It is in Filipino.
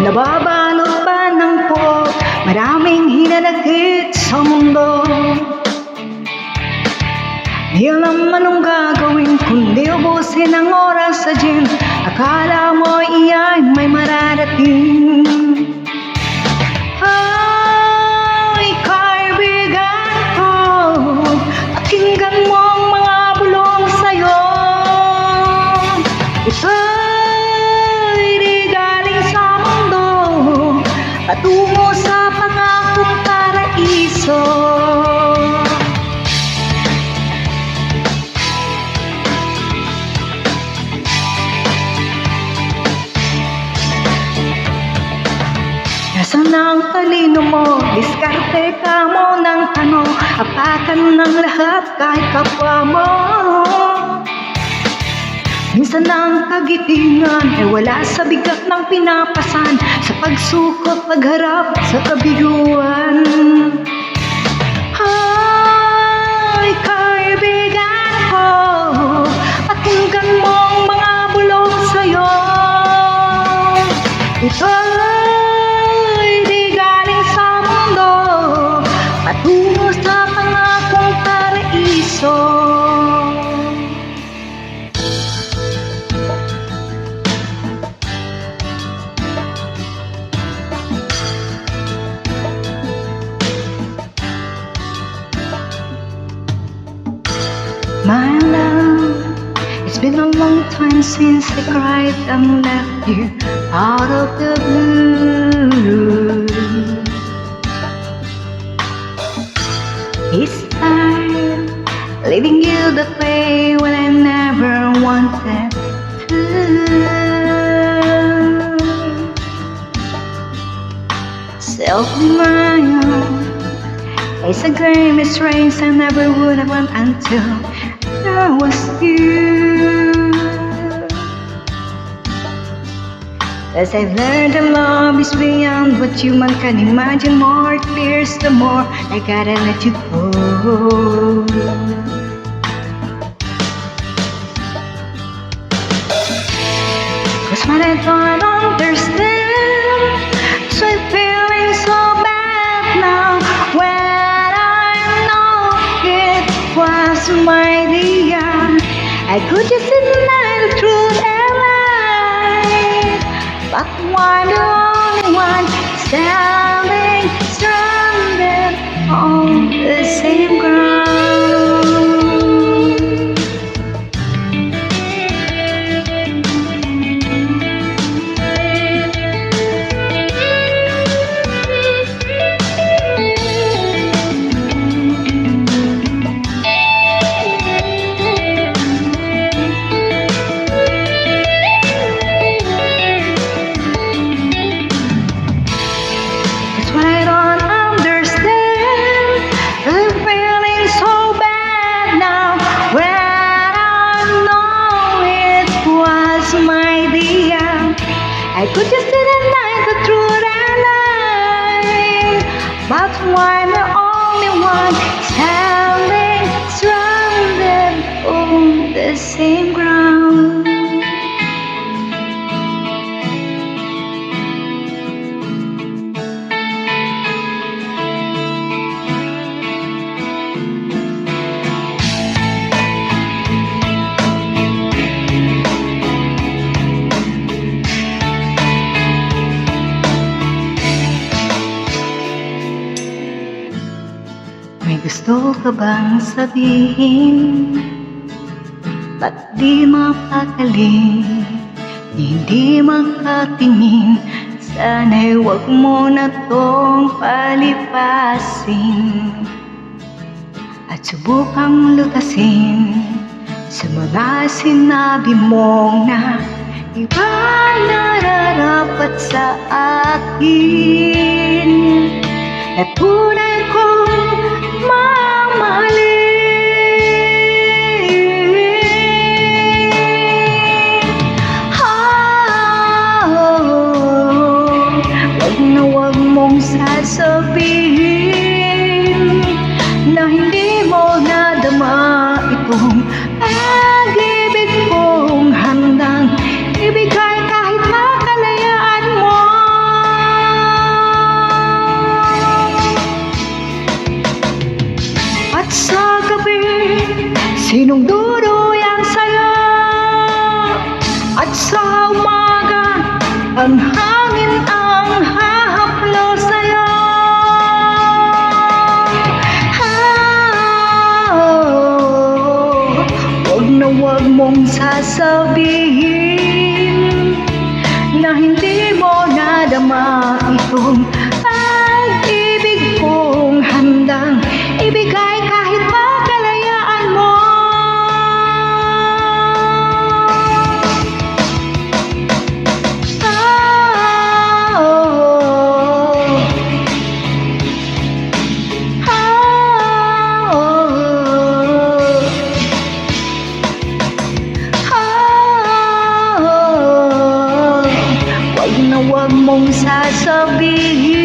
nababalot pa ng po. Maraming hinanakit sa mundo. Di alam anong gagawin kundi ubusin ang oras sa gym. Akala mo iya'y may mararating. Ay, kaibigan ko, pakinggan mo ang mga bulong sa'yo. Ito'y di galing sa mundo, patungo sa pangakong paraiso. Nasaan ang talino mo? Diskarte ka mo ng tanong. Apakan ng lahat kahit kapwa mo. Minsan ang kagitingan ay wala sa bigat ng pinapasan. Sa pagsukot, pagharap sa kabiguan. Ay, kaibigan ko, pakinggan mo ang mga bulong sa'yo. Ito'y di galing sa mundo, patungo sa pangakong paraiso. My love, it's been a long time since I cried and left you out of the blue. It's time leaving you that way when I never wanted to. Self-denial is a game, it's strange I never would have won until there was you. As I've learned that love is beyond what human can imagine. More it clears, the more I gotta let you go. Cause what I don't understand, so I'm feeling so bad now. When I know it was my idea, I could just deny the truth and lie. But I'm the only one standing stranded on the same ground. I could just deny the truth and lie, but I'm the only one standing stranded on the same ground. May gusto ka bang sabihin? Ba't di mapakali? Hindi makatingin? Sana'y wag mo na tong palipasin at subukang lutasin sa mga sinabi mong na iba nararapat sa akin. At tunay kong sasabihin na hindi mo nadama itong pag-ibig kong handang ibigay kahit na kalayaan mo. Sinong duduyan sa'yo? At sa umaga, ang hangin ang hahaplo sa'yo. Wag na wag mong sasabihin na hindi mo nadama itong pag-ibig kong handang ibigay kahit pa kalayaan mo. Wag na wag mong sasabihin